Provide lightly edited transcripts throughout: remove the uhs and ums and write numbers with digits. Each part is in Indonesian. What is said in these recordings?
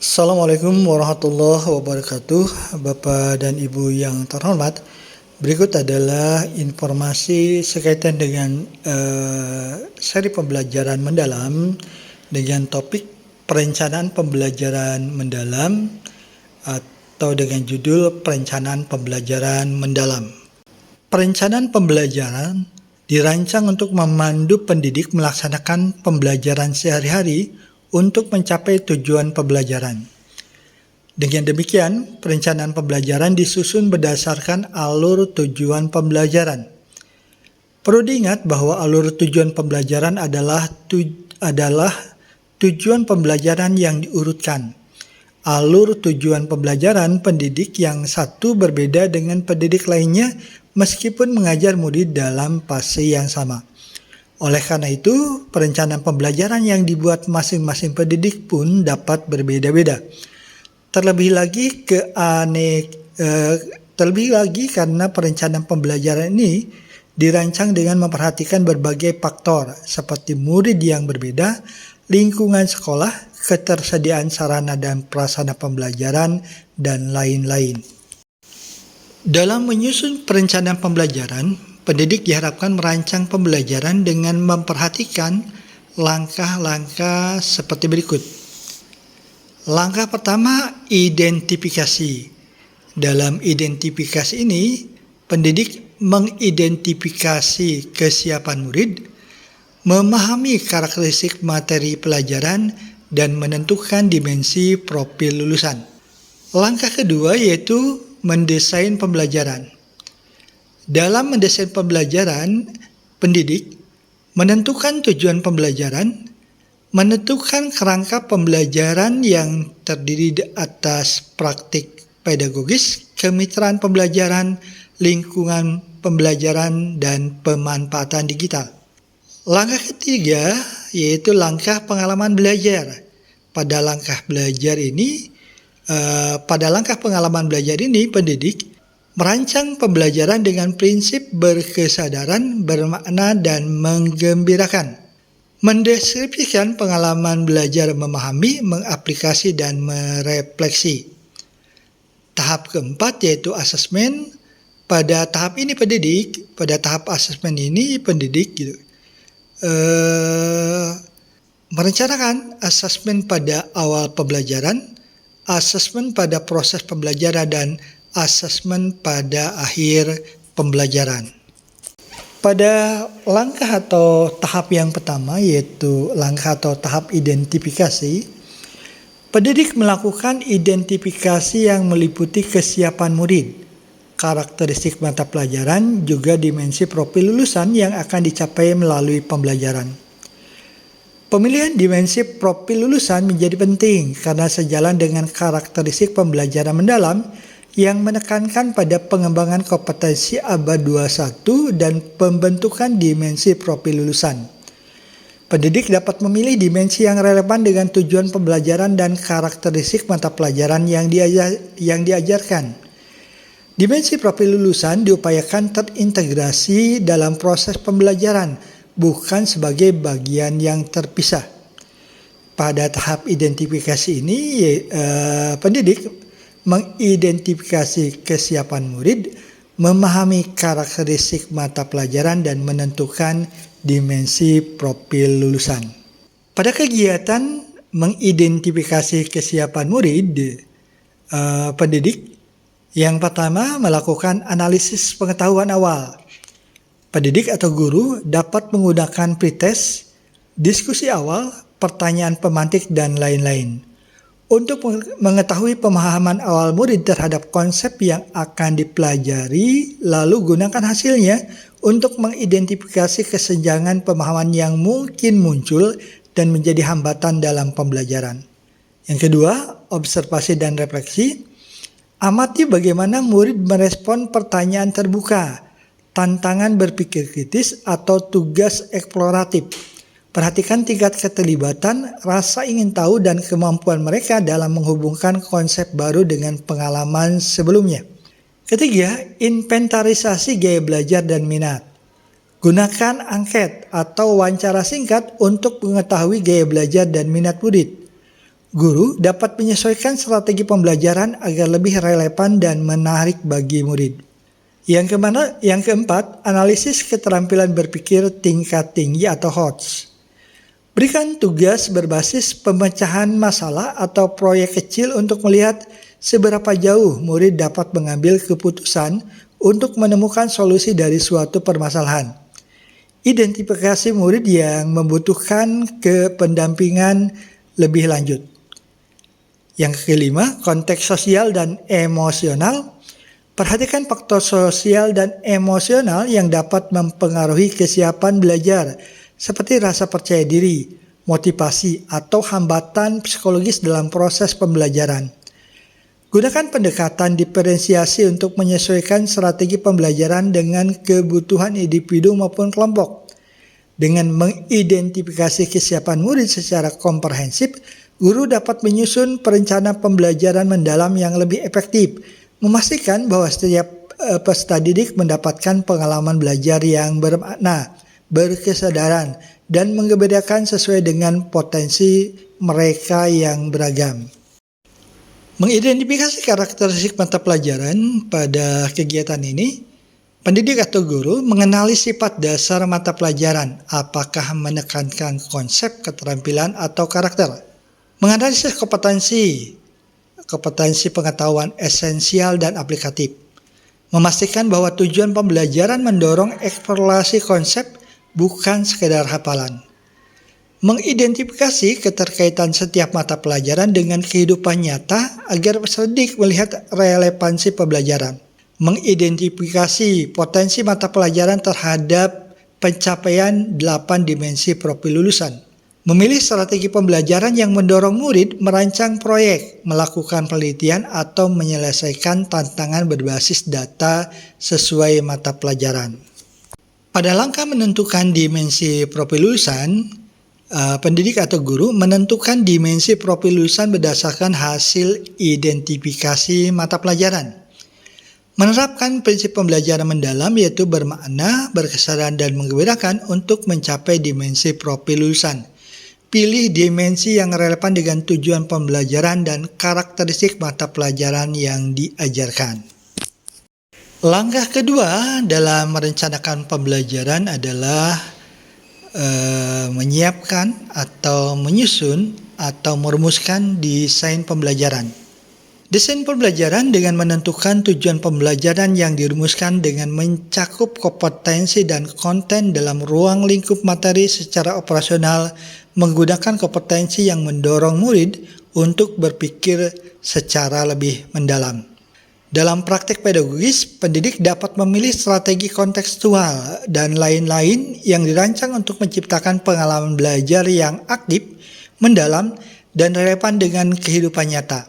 Assalamualaikum warahmatullahi wabarakatuh, Bapak dan Ibu yang terhormat. Berikut adalah informasi sekaitan dengan seri pembelajaran mendalam dengan topik perencanaan pembelajaran mendalam atau dengan judul perencanaan pembelajaran mendalam. Perencanaan pembelajaran dirancang untuk memandu pendidik melaksanakan pembelajaran sehari-hari untuk mencapai tujuan pembelajaran. Dengan demikian, perencanaan pembelajaran disusun berdasarkan alur tujuan pembelajaran. Perlu diingat bahwa alur tujuan pembelajaran adalah tujuan pembelajaran yang diurutkan. Alur tujuan pembelajaran pendidik yang satu berbeda dengan pendidik lainnya meskipun mengajar murid dalam fase yang sama. Oleh karena itu, perencanaan pembelajaran yang dibuat masing-masing pendidik pun dapat berbeda-beda. Terlebih lagi karena perencanaan pembelajaran ini dirancang dengan memperhatikan berbagai faktor seperti murid yang berbeda, lingkungan sekolah, ketersediaan sarana dan prasarana pembelajaran, dan lain-lain. Dalam menyusun perencanaan pembelajaran, pendidik diharapkan merancang pembelajaran dengan memperhatikan langkah-langkah seperti berikut. Langkah pertama, identifikasi. Dalam identifikasi ini, pendidik mengidentifikasi kesiapan murid, memahami karakteristik materi pelajaran, dan menentukan dimensi profil lulusan. Langkah kedua yaitu mendesain pembelajaran. Dalam mendesain pembelajaran, pendidik menentukan tujuan pembelajaran, menentukan kerangka pembelajaran yang terdiri atas praktik pedagogis, kemitraan pembelajaran, lingkungan pembelajaran, dan pemanfaatan digital. Langkah ketiga yaitu langkah pengalaman belajar. Pada langkah pengalaman belajar ini, pendidik merancang pembelajaran dengan prinsip berkesadaran, bermakna, dan menggembirakan. Mendeskripsikan pengalaman belajar memahami, mengaplikasi, dan merefleksi. Tahap keempat yaitu asesmen. Pada tahap asesmen ini pendidik merencanakan asesmen pada awal pembelajaran, asesmen pada proses pembelajaran, dan asesmen pada akhir pembelajaran. Pada langkah atau tahap yang pertama yaitu langkah atau tahap identifikasi, pendidik melakukan identifikasi yang meliputi kesiapan murid, karakteristik mata pelajaran, juga dimensi profil lulusan yang akan dicapai melalui pembelajaran. Pemilihan dimensi profil lulusan menjadi penting karena sejalan dengan karakteristik pembelajaran mendalam yang menekankan pada pengembangan kompetensi abad 21 dan pembentukan dimensi profil lulusan. Pendidik dapat memilih dimensi yang relevan dengan tujuan pembelajaran dan karakteristik mata pelajaran yang diajarkan. Dimensi profil lulusan diupayakan terintegrasi dalam proses pembelajaran, bukan sebagai bagian yang terpisah. Pada tahap identifikasi ini, pendidik mengidentifikasi kesiapan murid, memahami karakteristik mata pelajaran, dan menentukan dimensi profil lulusan. Pada kegiatan mengidentifikasi kesiapan murid, pendidik yang pertama melakukan analisis pengetahuan awal. Pendidik atau guru dapat menggunakan pretest, diskusi awal, pertanyaan pemantik, dan lain-lain. Untuk mengetahui pemahaman awal murid terhadap konsep yang akan dipelajari, lalu gunakan hasilnya untuk mengidentifikasi kesenjangan pemahaman yang mungkin muncul dan menjadi hambatan dalam pembelajaran. Yang kedua, observasi dan refleksi. Amati bagaimana murid merespon pertanyaan terbuka, tantangan berpikir kritis, atau tugas eksploratif. Perhatikan tingkat keterlibatan, rasa ingin tahu, dan kemampuan mereka dalam menghubungkan konsep baru dengan pengalaman sebelumnya. Ketiga, inventarisasi gaya belajar dan minat. Gunakan angket atau wawancara singkat untuk mengetahui gaya belajar dan minat murid. Guru dapat menyesuaikan strategi pembelajaran agar lebih relevan dan menarik bagi murid. Yang keempat, analisis keterampilan berpikir tingkat tinggi atau HOTS. Berikan tugas berbasis pemecahan masalah atau proyek kecil untuk melihat seberapa jauh murid dapat mengambil keputusan untuk menemukan solusi dari suatu permasalahan. Identifikasi murid yang membutuhkan pendampingan lebih lanjut. Yang kelima, konteks sosial dan emosional. Perhatikan faktor sosial dan emosional yang dapat mempengaruhi kesiapan belajar, seperti rasa percaya diri, motivasi, atau hambatan psikologis dalam proses pembelajaran. Gunakan pendekatan diferensiasi untuk menyesuaikan strategi pembelajaran dengan kebutuhan individu maupun kelompok. Dengan mengidentifikasi kesiapan murid secara komprehensif, guru dapat menyusun perencanaan pembelajaran mendalam yang lebih efektif, memastikan bahwa setiap peserta didik mendapatkan pengalaman belajar yang bermakna, berkesadaran, dan mengembirakan sesuai dengan potensi mereka yang beragam. Mengidentifikasi karakteristik mata pelajaran pada kegiatan ini, pendidik atau guru mengenali sifat dasar mata pelajaran, apakah menekankan konsep, keterampilan, atau karakter. Menganalisis kompetensi pengetahuan esensial dan aplikatif. Memastikan bahwa tujuan pembelajaran mendorong eksplorasi konsep, bukan sekedar hafalan. Mengidentifikasi keterkaitan setiap mata pelajaran dengan kehidupan nyata agar peserta didik melihat relevansi pembelajaran. Mengidentifikasi potensi mata pelajaran terhadap pencapaian 8 dimensi profil lulusan. Memilih strategi pembelajaran yang mendorong murid merancang proyek, melakukan penelitian, atau menyelesaikan tantangan berbasis data sesuai mata pelajaran. Pada langkah menentukan dimensi profil lulusan, pendidik atau guru menentukan dimensi profil lulusan berdasarkan hasil identifikasi mata pelajaran. Menerapkan prinsip pembelajaran mendalam yaitu bermakna, berkesadaran, dan menggembirakan untuk mencapai dimensi profil lulusan. Pilih dimensi yang relevan dengan tujuan pembelajaran dan karakteristik mata pelajaran yang diajarkan. Langkah kedua dalam merencanakan pembelajaran adalah menyiapkan atau menyusun atau merumuskan desain pembelajaran. Desain pembelajaran dengan menentukan tujuan pembelajaran yang dirumuskan dengan mencakup kompetensi dan konten dalam ruang lingkup materi secara operasional, menggunakan kompetensi yang mendorong murid untuk berpikir secara lebih mendalam. Dalam praktik pedagogis, pendidik dapat memilih strategi kontekstual dan lain-lain yang dirancang untuk menciptakan pengalaman belajar yang aktif, mendalam, dan relevan dengan kehidupan nyata.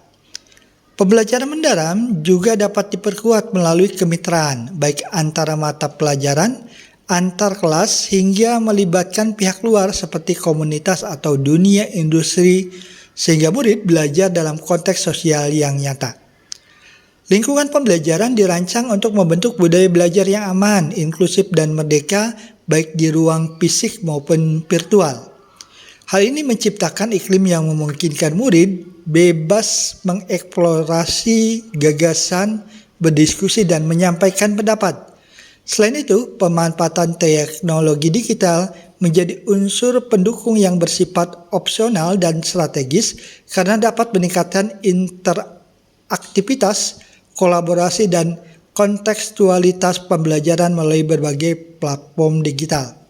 Pembelajaran mendalam juga dapat diperkuat melalui kemitraan, baik antara mata pelajaran, antar kelas, hingga melibatkan pihak luar seperti komunitas atau dunia industri, sehingga murid belajar dalam konteks sosial yang nyata. Lingkungan pembelajaran dirancang untuk membentuk budaya belajar yang aman, inklusif, dan merdeka, baik di ruang fisik maupun virtual. Hal ini menciptakan iklim yang memungkinkan murid bebas mengeksplorasi gagasan, berdiskusi, dan menyampaikan pendapat. Selain itu, pemanfaatan teknologi digital menjadi unsur pendukung yang bersifat opsional dan strategis karena dapat meningkatkan interaktivitas, kolaborasi, dan kontekstualitas pembelajaran melalui berbagai platform digital.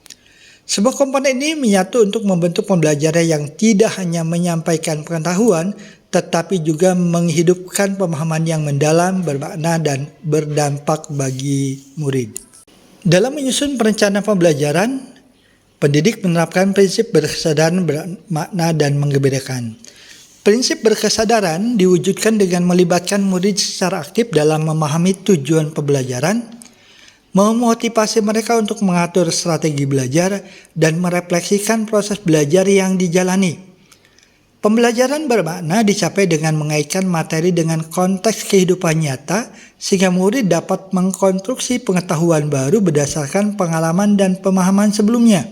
Semua komponen ini menyatu untuk membentuk pembelajaran yang tidak hanya menyampaikan pengetahuan, tetapi juga menghidupkan pemahaman yang mendalam, bermakna, dan berdampak bagi murid. Dalam menyusun perencanaan pembelajaran, pendidik menerapkan prinsip berkesadaran, bermakna, dan menggembirakan. Prinsip berkesadaran diwujudkan dengan melibatkan murid secara aktif dalam memahami tujuan pembelajaran, memotivasi mereka untuk mengatur strategi belajar, dan merefleksikan proses belajar yang dijalani. Pembelajaran bermakna dicapai dengan mengaitkan materi dengan konteks kehidupan nyata, sehingga murid dapat mengkonstruksi pengetahuan baru berdasarkan pengalaman dan pemahaman sebelumnya.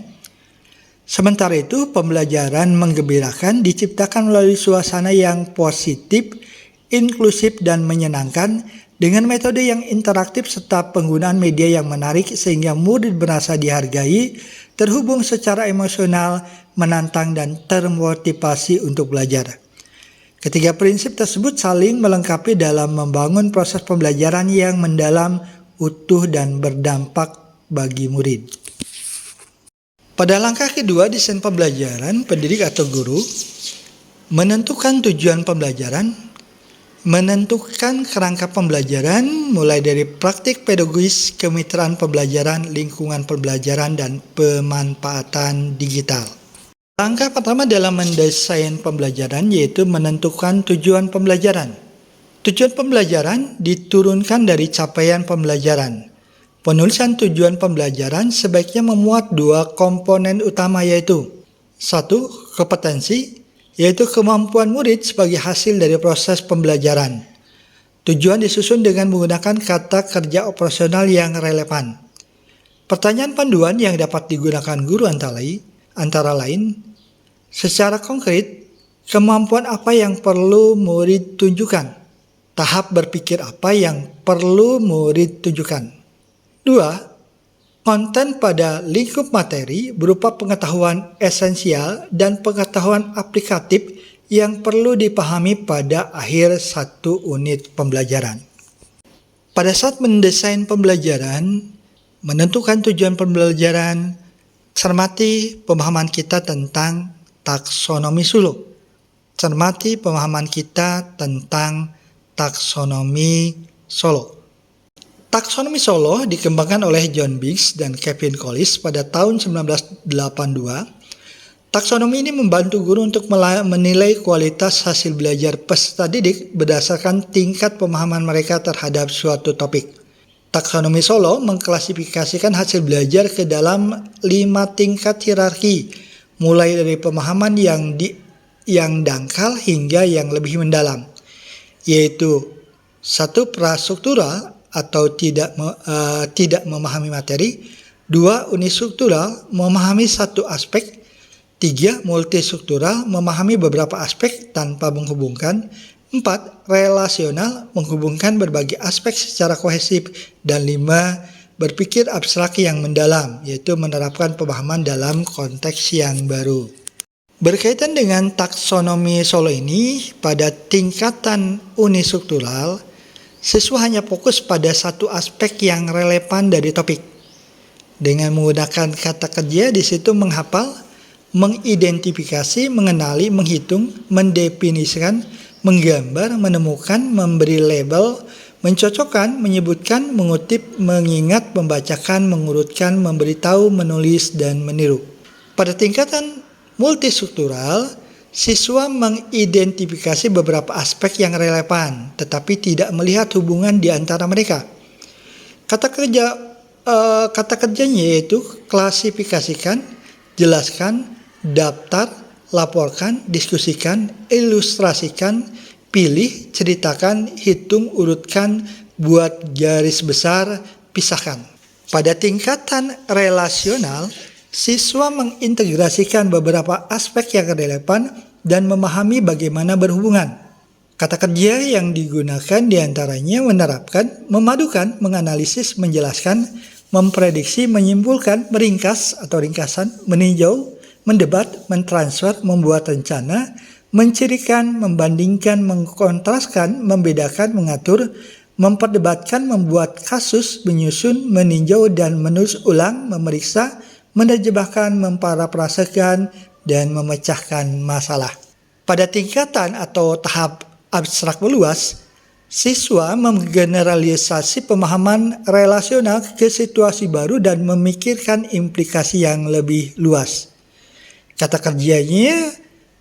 Sementara itu, pembelajaran menggembirakan diciptakan melalui suasana yang positif, inklusif, dan menyenangkan dengan metode yang interaktif serta penggunaan media yang menarik sehingga murid merasa dihargai, terhubung secara emosional, menantang, dan termotivasi untuk belajar. Ketiga prinsip tersebut saling melengkapi dalam membangun proses pembelajaran yang mendalam, utuh, dan berdampak bagi murid. Pada langkah kedua desain pembelajaran, pendidik atau guru menentukan tujuan pembelajaran, menentukan kerangka pembelajaran mulai dari praktik pedagogis, kemitraan pembelajaran, lingkungan pembelajaran, dan pemanfaatan digital. Langkah pertama dalam mendesain pembelajaran yaitu menentukan tujuan pembelajaran. Tujuan pembelajaran diturunkan dari capaian pembelajaran. Penulisan tujuan pembelajaran sebaiknya memuat dua komponen utama yaitu: 1. Kompetensi, yaitu kemampuan murid sebagai hasil dari proses pembelajaran. Tujuan disusun dengan menggunakan kata kerja operasional yang relevan. Pertanyaan panduan yang dapat digunakan guru antara lain, secara konkret, kemampuan apa yang perlu murid tunjukkan? Tahap berpikir apa yang perlu murid tunjukkan? 2. Konten pada lingkup materi berupa pengetahuan esensial dan pengetahuan aplikatif yang perlu dipahami pada akhir satu unit pembelajaran. Pada saat mendesain pembelajaran, menentukan tujuan pembelajaran, cermati pemahaman kita tentang taksonomi Solo. Cermati pemahaman kita tentang taksonomi Solo. Taksonomi Solo dikembangkan oleh John Biggs dan Kevin Collis pada tahun 1982. Taksonomi ini membantu guru untuk menilai kualitas hasil belajar peserta didik berdasarkan tingkat pemahaman mereka terhadap suatu topik. Taksonomi Solo mengklasifikasikan hasil belajar ke dalam 5 tingkat hierarki, mulai dari pemahaman yang dangkal hingga yang lebih mendalam, yaitu 1. Prastruktural atau tidak memahami materi. 2. Unistruktural, memahami satu aspek. 3. Multistruktural, memahami beberapa aspek tanpa menghubungkan. 4. Relasional, menghubungkan berbagai aspek secara kohesif. Dan 5. Berpikir abstrak yang mendalam, yaitu menerapkan pemahaman dalam konteks yang baru. Berkaitan dengan taksonomi Solo ini, pada tingkatan unistruktural, siswa hanya fokus pada satu aspek yang relevan dari topik. Dengan menggunakan kata kerja di situ menghafal, mengidentifikasi, mengenali, menghitung, mendefinisikan, menggambar, menemukan, memberi label, mencocokkan, menyebutkan, mengutip, mengingat, membacakan, mengurutkan, memberitahu, menulis, dan meniru. Pada tingkatan multistruktural, siswa mengidentifikasi beberapa aspek yang relevan, tetapi tidak melihat hubungan di antara mereka. Kata kerjanya yaitu klasifikasikan, jelaskan, daftar, laporkan, diskusikan, ilustrasikan, pilih, ceritakan, hitung, urutkan, buat garis besar, pisahkan. Pada tingkatan relasional, siswa mengintegrasikan beberapa aspek yang relevan dan memahami bagaimana berhubungan. Kata kerja yang digunakan diantaranya menerapkan, memadukan, menganalisis, menjelaskan, memprediksi, menyimpulkan, meringkas atau ringkasan, meninjau, mendebat, mentransfer, membuat rencana, mencirikan, membandingkan, mengkontraskan, membedakan, mengatur, memperdebatkan, membuat kasus, menyusun, meninjau dan menulis ulang, memeriksa, menerjemahkan, memparafrasekan, dan memecahkan masalah. Pada tingkatan atau tahap abstrak meluas, siswa menggeneralisasi pemahaman relasional ke situasi baru dan memikirkan implikasi yang lebih luas. Kata kerjanya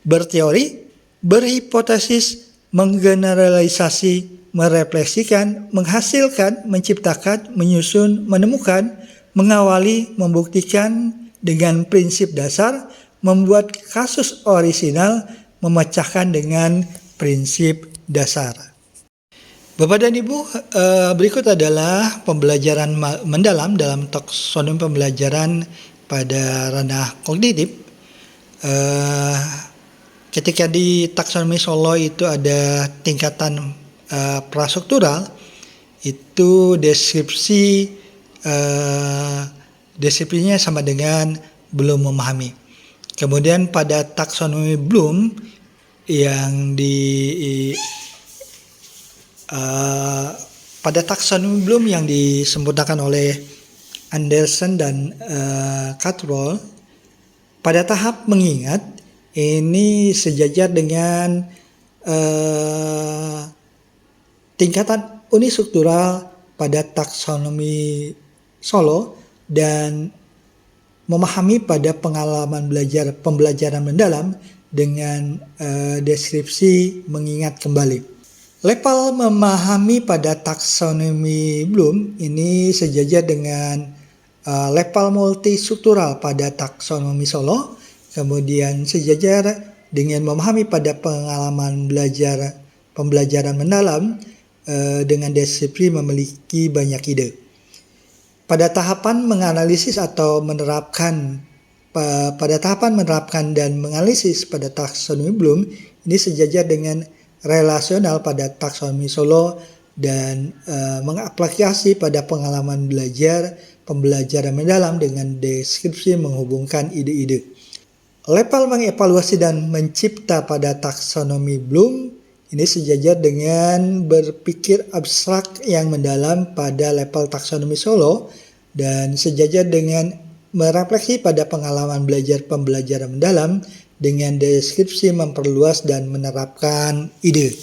berteori, berhipotesis, menggeneralisasi, merefleksikan, menghasilkan, menciptakan, menyusun, menemukan, mengawali, membuktikan dengan prinsip dasar, membuat kasus orisinal, memecahkan dengan prinsip dasar. Bapak dan Ibu, berikut adalah pembelajaran mendalam dalam taksonomi pembelajaran pada ranah kognitif. Eh, Ketika di taksonomi Solo itu ada tingkatan prastruktural, itu deskripsinya sama dengan belum memahami. Kemudian pada taksonomi Bloom yang pada taksonomi Bloom yang disempurnakan oleh Anderson dan Cuttrell, pada tahap mengingat ini sejajar dengan tingkatan unistruktural pada taksonomi Solo dan memahami pada pengalaman pembelajaran mendalam dengan deskripsi mengingat kembali. Level memahami pada taksonomi Bloom ini sejajar dengan level multistruktural pada taksonomi Solo, kemudian sejajar dengan memahami pada pengalaman pembelajaran mendalam dengan deskripsi memiliki banyak ide. Pada tahapan menganalisis atau menerapkan dan menganalisis pada taksonomi Bloom ini sejajar dengan relasional pada taksonomi Solo dan mengaplikasi pada pengalaman pembelajaran mendalam dengan deskripsi menghubungkan ide-ide. Level mengevaluasi dan mencipta pada taksonomi Bloom ini sejajar dengan berpikir abstrak yang mendalam pada level taksonomi Solo dan sejajar dengan merefleksi pada pengalaman pembelajaran mendalam dengan deskripsi memperluas dan menerapkan ide.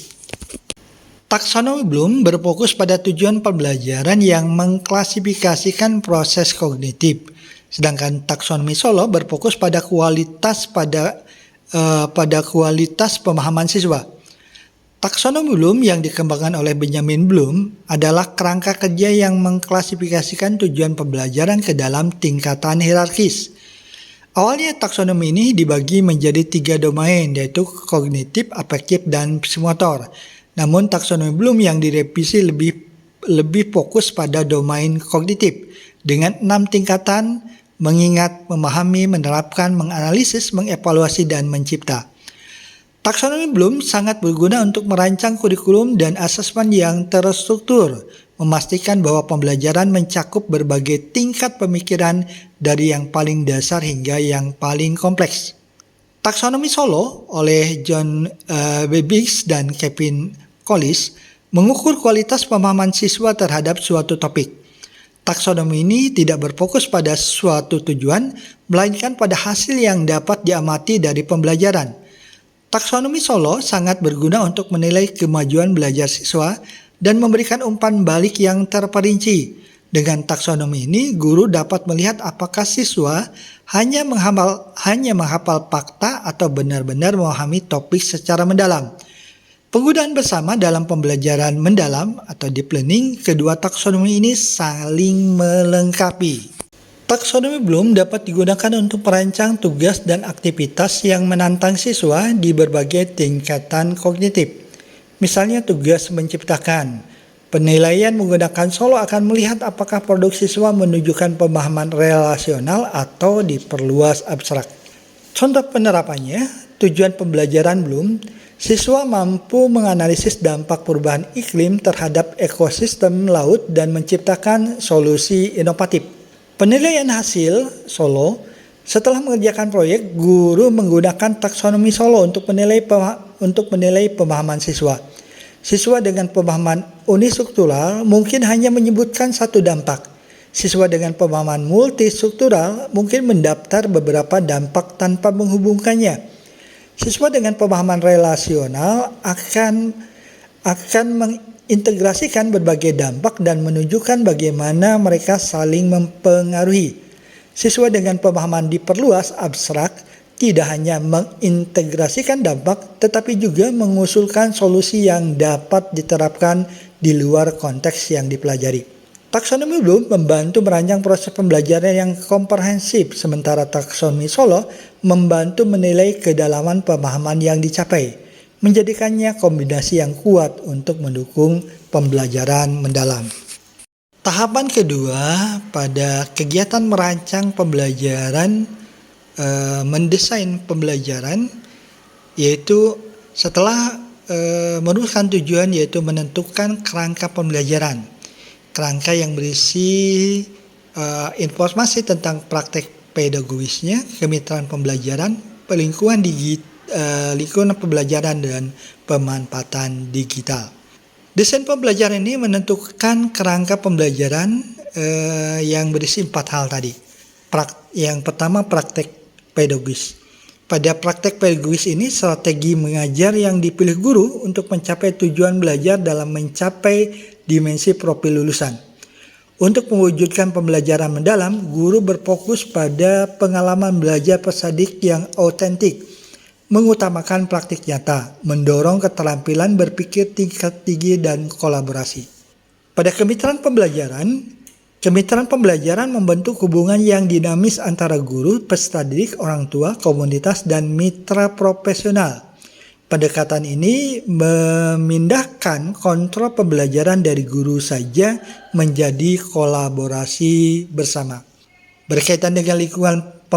Taksonomi Bloom berfokus pada tujuan pembelajaran yang mengklasifikasikan proses kognitif, sedangkan taksonomi Solo berfokus pada kualitas pemahaman siswa. Taksonomi Bloom yang dikembangkan oleh Benjamin Bloom adalah kerangka kerja yang mengklasifikasikan tujuan pembelajaran ke dalam tingkatan hierarkis. Awalnya taksonomi ini dibagi menjadi 3 domain, yaitu kognitif, afektif, dan psikomotor. Namun taksonomi Bloom yang direvisi lebih fokus pada domain kognitif dengan 6 tingkatan: mengingat, memahami, menerapkan, menganalisis, mengevaluasi, dan mencipta. Taksonomi Bloom sangat berguna untuk merancang kurikulum dan asesmen yang terstruktur, memastikan bahwa pembelajaran mencakup berbagai tingkat pemikiran dari yang paling dasar hingga yang paling kompleks. Taksonomi Solo oleh John Babbage dan Kevin Collis mengukur kualitas pemahaman siswa terhadap suatu topik. Taksonomi ini tidak berfokus pada suatu tujuan, melainkan pada hasil yang dapat diamati dari pembelajaran. Taksonomi Solo sangat berguna untuk menilai kemajuan belajar siswa dan memberikan umpan balik yang terperinci. Dengan taksonomi ini, guru dapat melihat apakah siswa hanya menghafal fakta atau benar-benar memahami topik secara mendalam. Penggunaan bersama dalam pembelajaran mendalam atau deep learning, kedua taksonomi ini saling melengkapi. Taksonomi Bloom dapat digunakan untuk merancang tugas dan aktivitas yang menantang siswa di berbagai tingkatan kognitif. Misalnya tugas menciptakan. Penilaian menggunakan Solo akan melihat apakah produk siswa menunjukkan pemahaman relasional atau diperluas abstrak. Contoh penerapannya, tujuan pembelajaran Bloom, siswa mampu menganalisis dampak perubahan iklim terhadap ekosistem laut dan menciptakan solusi inovatif. Penilaian hasil Solo, setelah mengerjakan proyek, guru menggunakan taksonomi Solo untuk menilai pemahaman siswa. Siswa dengan pemahaman unistruktural mungkin hanya menyebutkan satu dampak. Siswa dengan pemahaman multistruktural mungkin mendaftar beberapa dampak tanpa menghubungkannya. Siswa dengan pemahaman relasional akan mengintegrasikan berbagai dampak dan menunjukkan bagaimana mereka saling mempengaruhi. Siswa dengan pemahaman diperluas abstrak tidak hanya mengintegrasikan dampak, tetapi juga mengusulkan solusi yang dapat diterapkan di luar konteks yang dipelajari. Taksonomi Bloom membantu merancang proses pembelajaran yang komprehensif, sementara taksonomi Solo membantu menilai kedalaman pemahaman yang dicapai, menjadikannya kombinasi yang kuat untuk mendukung pembelajaran mendalam. Tahapan kedua pada kegiatan merancang pembelajaran mendesain pembelajaran, yaitu setelah merumuskan tujuan, yaitu menentukan kerangka pembelajaran. Kerangka yang berisi informasi tentang praktek pedagogisnya, kemitraan pembelajaran, lingkungan pembelajaran, dan pemanfaatan digital. Desain pembelajaran ini menentukan kerangka pembelajaran yang berisi 4 hal tadi. Yang pertama, praktek pedagogis. Pada praktek pedagogis ini, strategi mengajar yang dipilih guru untuk mencapai tujuan belajar dalam mencapai dimensi profil lulusan. Untuk mewujudkan pembelajaran mendalam, guru berfokus pada pengalaman belajar peserta didik yang autentik, mengutamakan praktik nyata, mendorong keterampilan berpikir tingkat tinggi dan kolaborasi. Pada kemitraan pembelajaran membentuk hubungan yang dinamis antara guru, peserta didik, orang tua, komunitas, dan mitra profesional. Pendekatan ini memindahkan kontrol pembelajaran dari guru saja menjadi kolaborasi bersama. Berkaitan dengan lingkungan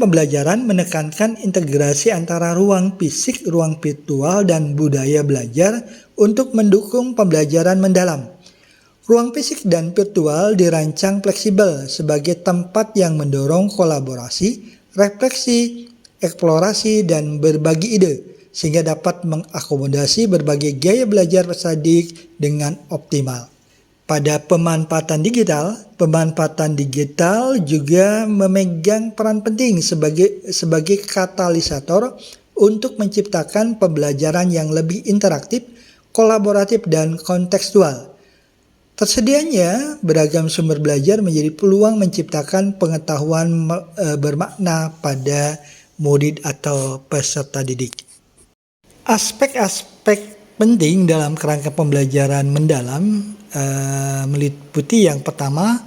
pembelajaran menekankan integrasi antara ruang fisik, ruang virtual, dan budaya belajar untuk mendukung pembelajaran mendalam. Ruang fisik dan virtual dirancang fleksibel sebagai tempat yang mendorong kolaborasi, refleksi, eksplorasi, dan berbagi ide, sehingga dapat mengakomodasi berbagai gaya belajar peserta didik dengan optimal. Pada pemanfaatan digital juga memegang peran penting sebagai katalisator untuk menciptakan pembelajaran yang lebih interaktif, kolaboratif, dan kontekstual. Tersedianya beragam sumber belajar menjadi peluang menciptakan pengetahuan bermakna pada murid atau peserta didik. Aspek-aspek penting dalam kerangka pembelajaran mendalam meliputi yang pertama,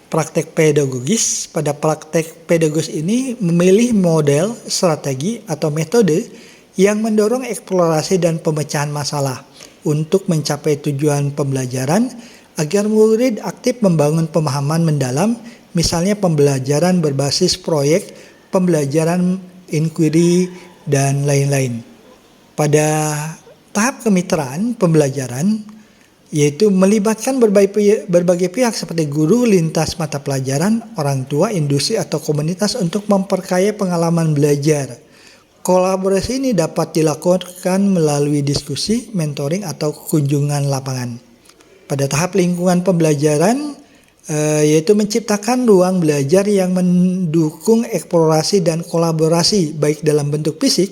praktek pedagogis. Pada praktek pedagogis ini memilih model, strategi, atau metode yang mendorong eksplorasi dan pemecahan masalah untuk mencapai tujuan pembelajaran agar murid aktif membangun pemahaman mendalam, misalnya pembelajaran berbasis proyek, pembelajaran inquiry, dan lain-lain. Pada tahap kemitraan pembelajaran, yaitu melibatkan berbagai pihak seperti guru, lintas mata pelajaran, orang tua, industri, atau komunitas untuk memperkaya pengalaman belajar. Kolaborasi ini dapat dilakukan melalui diskusi, mentoring, atau kunjungan lapangan. Pada tahap lingkungan pembelajaran, yaitu menciptakan ruang belajar yang mendukung eksplorasi dan kolaborasi baik dalam bentuk fisik,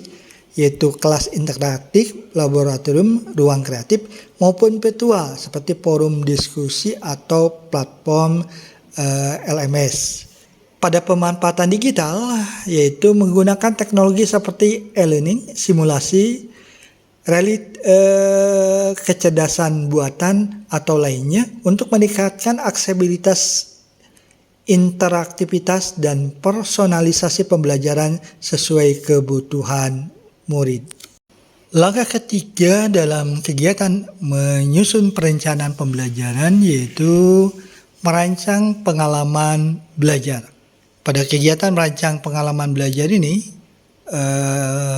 yaitu kelas interaktif, laboratorium, ruang kreatif, maupun virtual seperti forum diskusi atau platform LMS. Pada pemanfaatan digital, yaitu menggunakan teknologi seperti e-learning, simulasi, kecerdasan buatan, atau lainnya untuk meningkatkan aksesibilitas, interaktivitas, dan personalisasi pembelajaran sesuai kebutuhan murid. Langkah ketiga dalam kegiatan menyusun perencanaan pembelajaran yaitu merancang pengalaman belajar. Pada kegiatan merancang pengalaman belajar ini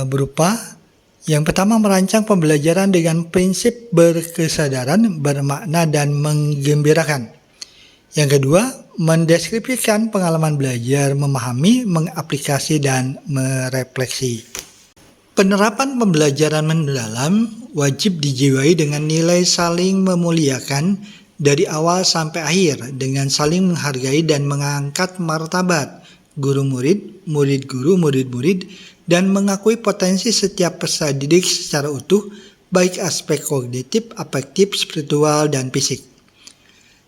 berupa yang pertama, merancang pembelajaran dengan prinsip berkesadaran, bermakna, dan menggembirakan. Yang kedua, mendeskripsikan pengalaman belajar, memahami, mengaplikasi, dan merefleksi. Penerapan pembelajaran mendalam wajib dijiwai dengan nilai saling memuliakan dari awal sampai akhir dengan saling menghargai dan mengangkat martabat guru murid, murid guru, murid murid, dan mengakui potensi setiap peserta didik secara utuh, baik aspek kognitif, afektif, spiritual, dan fisik.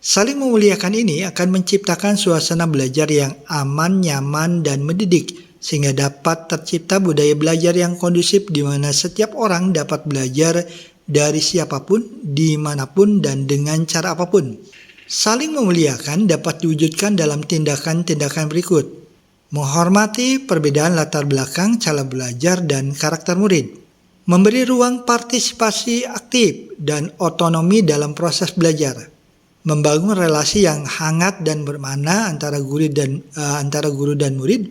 Saling memuliakan ini akan menciptakan suasana belajar yang aman, nyaman, dan mendidik, sehingga dapat tercipta budaya belajar yang kondusif di mana setiap orang dapat belajar dari siapapun, dimanapun, dan dengan cara apapun. Saling memuliakan dapat diwujudkan dalam tindakan-tindakan berikut. Menghormati perbedaan latar belakang, cara belajar, dan karakter murid. Memberi ruang partisipasi aktif dan otonomi dalam proses belajar. Membangun relasi yang hangat dan bermakna antara guru dan murid.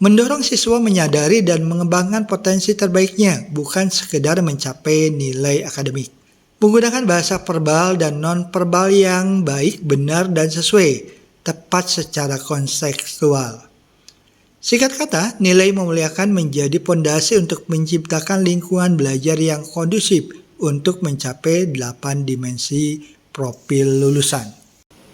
Mendorong siswa menyadari dan mengembangkan potensi terbaiknya, bukan sekedar mencapai nilai akademik. Menggunakan bahasa verbal dan non-verbal yang baik, benar, dan sesuai, tepat secara kontekstual. Singkat kata, nilai memuliakan menjadi pondasi untuk menciptakan lingkungan belajar yang kondusif untuk mencapai 8 dimensi profil lulusan.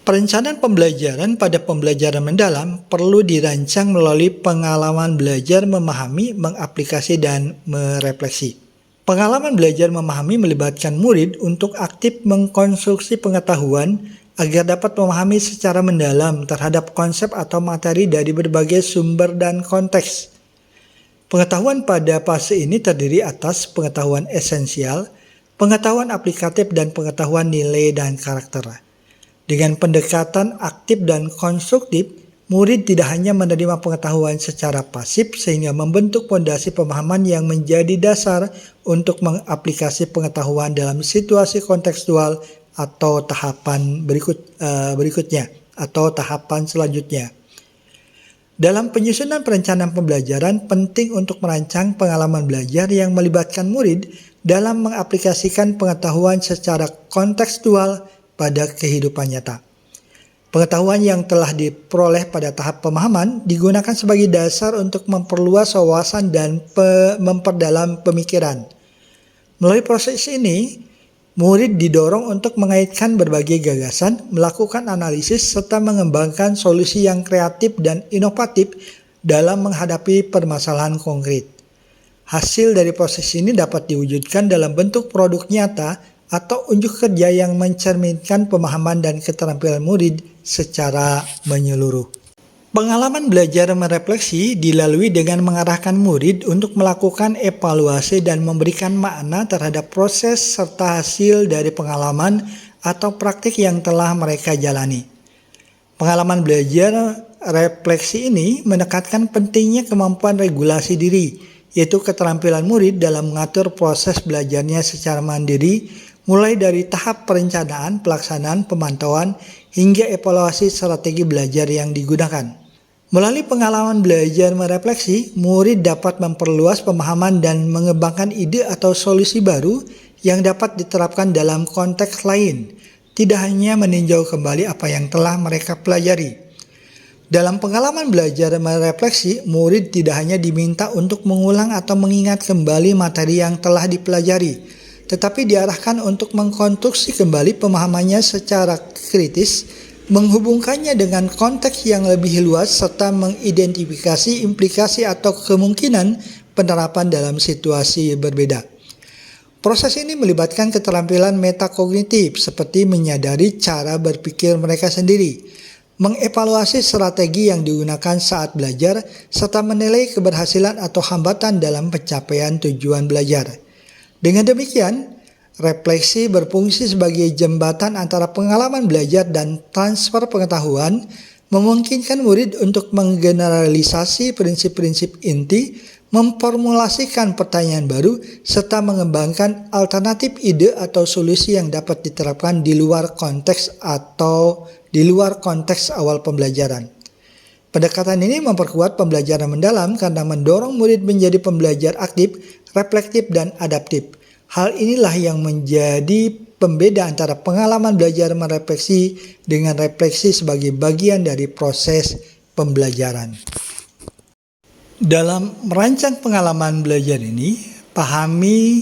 Perencanaan pembelajaran pada pembelajaran mendalam perlu dirancang melalui pengalaman belajar memahami, mengaplikasi, dan merefleksi. Pengalaman belajar memahami melibatkan murid untuk aktif mengkonstruksi pengetahuan agar dapat memahami secara mendalam terhadap konsep atau materi dari berbagai sumber dan konteks. Pengetahuan pada fase ini terdiri atas pengetahuan esensial, pengetahuan aplikatif, dan pengetahuan nilai dan karakter. Dengan pendekatan aktif dan konstruktif, murid tidak hanya menerima pengetahuan secara pasif sehingga membentuk fondasi pemahaman yang menjadi dasar untuk mengaplikasi pengetahuan dalam situasi kontekstual atau tahapan berikutnya atau tahapan selanjutnya. Dalam penyusunan perencanaan pembelajaran, penting untuk merancang pengalaman belajar yang melibatkan murid dalam mengaplikasikan pengetahuan secara kontekstual pada kehidupan nyata. Pengetahuan yang telah diperoleh pada tahap pemahaman digunakan sebagai dasar untuk memperluas wawasan dan memperdalam pemikiran. Melalui proses ini, murid didorong untuk mengaitkan berbagai gagasan, melakukan analisis, serta mengembangkan solusi yang kreatif dan inovatif dalam menghadapi permasalahan konkret. Hasil dari proses ini dapat diwujudkan dalam bentuk produk nyata atau unjuk kerja yang mencerminkan pemahaman dan keterampilan murid secara menyeluruh. Pengalaman belajar merefleksi dilalui dengan mengarahkan murid untuk melakukan evaluasi dan memberikan makna terhadap proses serta hasil dari pengalaman atau praktik yang telah mereka jalani. Pengalaman belajar refleksi ini menekankan pentingnya kemampuan regulasi diri, yaitu keterampilan murid dalam mengatur proses belajarnya secara mandiri, mulai dari tahap perencanaan, pelaksanaan, pemantauan, hingga evaluasi strategi belajar yang digunakan. Melalui pengalaman belajar merefleksi, murid dapat memperluas pemahaman dan mengembangkan ide atau solusi baru yang dapat diterapkan dalam konteks lain, tidak hanya meninjau kembali apa yang telah mereka pelajari. Dalam pengalaman belajar merefleksi, murid tidak hanya diminta untuk mengulang atau mengingat kembali materi yang telah dipelajari, tetapi diarahkan untuk mengkonstruksi kembali pemahamannya secara kritis, menghubungkannya dengan konteks yang lebih luas, serta mengidentifikasi implikasi atau kemungkinan penerapan dalam situasi berbeda. Proses ini melibatkan keterampilan metakognitif seperti menyadari cara berpikir mereka sendiri, mengevaluasi strategi yang digunakan saat belajar, serta menilai keberhasilan atau hambatan dalam pencapaian tujuan belajar. Dengan demikian, refleksi berfungsi sebagai jembatan antara pengalaman belajar dan transfer pengetahuan, memungkinkan murid untuk menggeneralisasi prinsip-prinsip inti, memformulasikan pertanyaan baru, serta mengembangkan alternatif ide atau solusi yang dapat diterapkan di luar konteks awal pembelajaran. Pendekatan ini memperkuat pembelajaran mendalam karena mendorong murid menjadi pembelajar aktif, reflektif, dan adaptif. Hal inilah yang menjadi pembeda antara pengalaman belajar merefleksi dengan refleksi sebagai bagian dari proses pembelajaran. Dalam merancang pengalaman belajar ini, pahami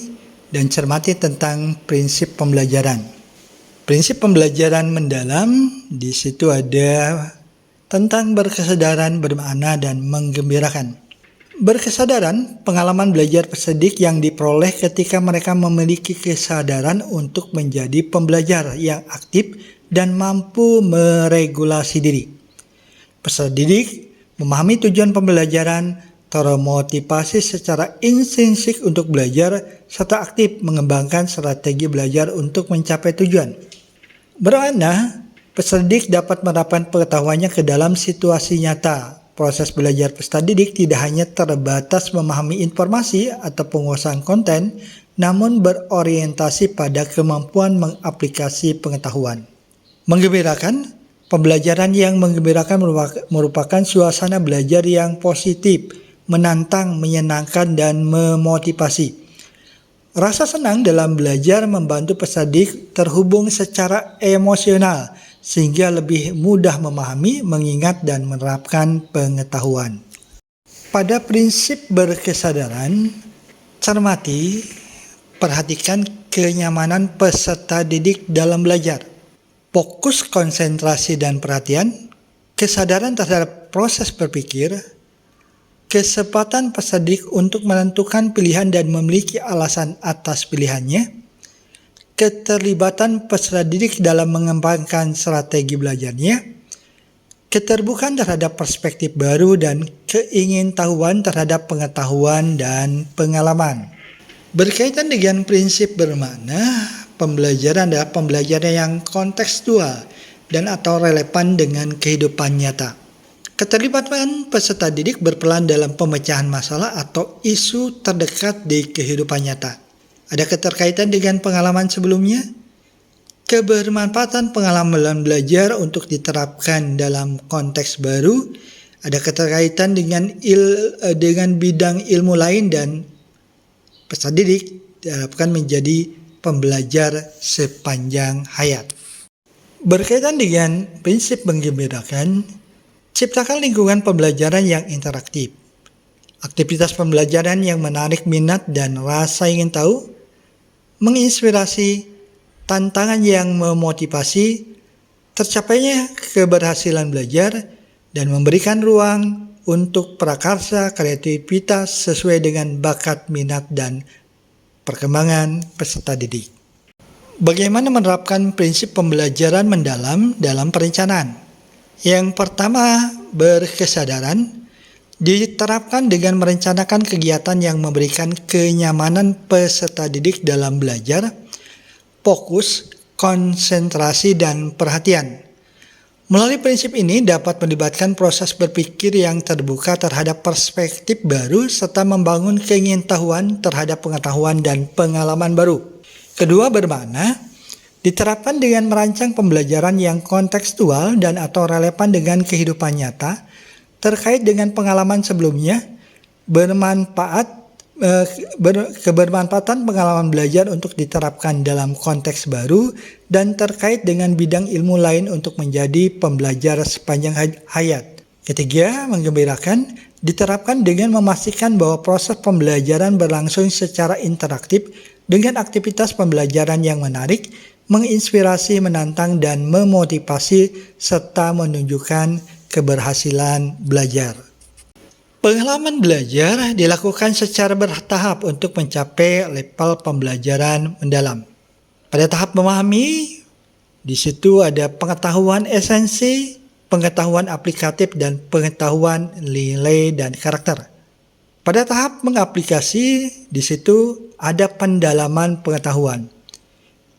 dan cermati tentang prinsip pembelajaran. Prinsip pembelajaran mendalam, di situ ada tentang berkesadaran, bermakna, dan menggembirakan. Berkesadaran, pengalaman belajar peserta yang diperoleh ketika mereka memiliki kesadaran untuk menjadi pembelajar yang aktif dan mampu meregulasi diri. Peserta didik memahami tujuan pembelajaran, termotivasi secara intrinsik untuk belajar, serta aktif mengembangkan strategi belajar untuk mencapai tujuan. Bermakna, peserta didik dapat menerapkan pengetahuannya ke dalam situasi nyata. Proses belajar peserta didik tidak hanya terbatas memahami informasi atau penguasaan konten, namun berorientasi pada kemampuan mengaplikasi pengetahuan. Menggembirakan, Pembelajaran yang menggembirakan merupakan suasana belajar yang positif, menantang, menyenangkan, dan memotivasi. Rasa senang dalam belajar membantu peserta didik terhubung secara emosional sehingga lebih mudah memahami, mengingat, dan menerapkan pengetahuan. Pada prinsip berkesadaran, cermati, perhatikan kenyamanan peserta didik dalam belajar. Fokus konsentrasi dan perhatian, kesadaran terhadap proses berpikir, kesempatan peserta didik untuk menentukan pilihan dan memiliki alasan atas pilihannya, keterlibatan peserta didik dalam mengembangkan strategi belajarnya, keterbukaan terhadap perspektif baru, dan keingintahuan terhadap pengetahuan dan pengalaman. Berkaitan dengan prinsip bermakna, pembelajaran adalah pembelajaran yang kontekstual dan atau relevan dengan kehidupan nyata. Keterlibatan peserta didik berperan dalam pemecahan masalah atau isu terdekat di kehidupan nyata. Ada keterkaitan dengan pengalaman sebelumnya? Kebermanfaatan pengalaman belajar untuk diterapkan dalam konteks baru. Ada keterkaitan dengan bidang ilmu lain, dan peserta didik diharapkan menjadi pembelajar sepanjang hayat. Berkaitan dengan prinsip menggembirakan, ciptakan lingkungan pembelajaran yang interaktif. Aktivitas pembelajaran yang menarik minat dan rasa ingin tahu, menginspirasi, tantangan yang memotivasi, tercapainya keberhasilan belajar, dan memberikan ruang untuk prakarsa kreativitas sesuai dengan bakat, minat, dan perkembangan peserta didik. Bagaimana menerapkan prinsip pembelajaran mendalam dalam perencanaan? Yang pertama, berkesadaran diterapkan dengan merencanakan kegiatan yang memberikan kenyamanan peserta didik dalam belajar, fokus, konsentrasi, dan perhatian. Melalui prinsip ini dapat melibatkan proses berpikir yang terbuka terhadap perspektif baru serta membangun keingintahuan terhadap pengetahuan dan pengalaman baru. Kedua, bermakna diterapkan dengan merancang pembelajaran yang kontekstual dan atau relevan dengan kehidupan nyata terkait dengan pengalaman sebelumnya, kebermanfaatan pengalaman belajar untuk diterapkan dalam konteks baru, dan terkait dengan bidang ilmu lain untuk menjadi pembelajar sepanjang hayat. Ketiga, menggembirakan diterapkan dengan memastikan bahwa proses pembelajaran berlangsung secara interaktif dengan aktivitas pembelajaran yang menarik, menginspirasi, menantang, dan memotivasi, serta menunjukkan keberhasilan belajar. Pengalaman belajar dilakukan secara bertahap untuk mencapai level pembelajaran mendalam. Pada tahap memahami, di situ ada pengetahuan esensi, pengetahuan aplikatif, dan pengetahuan nilai dan karakter. Pada tahap mengaplikasi, di situ ada pendalaman pengetahuan.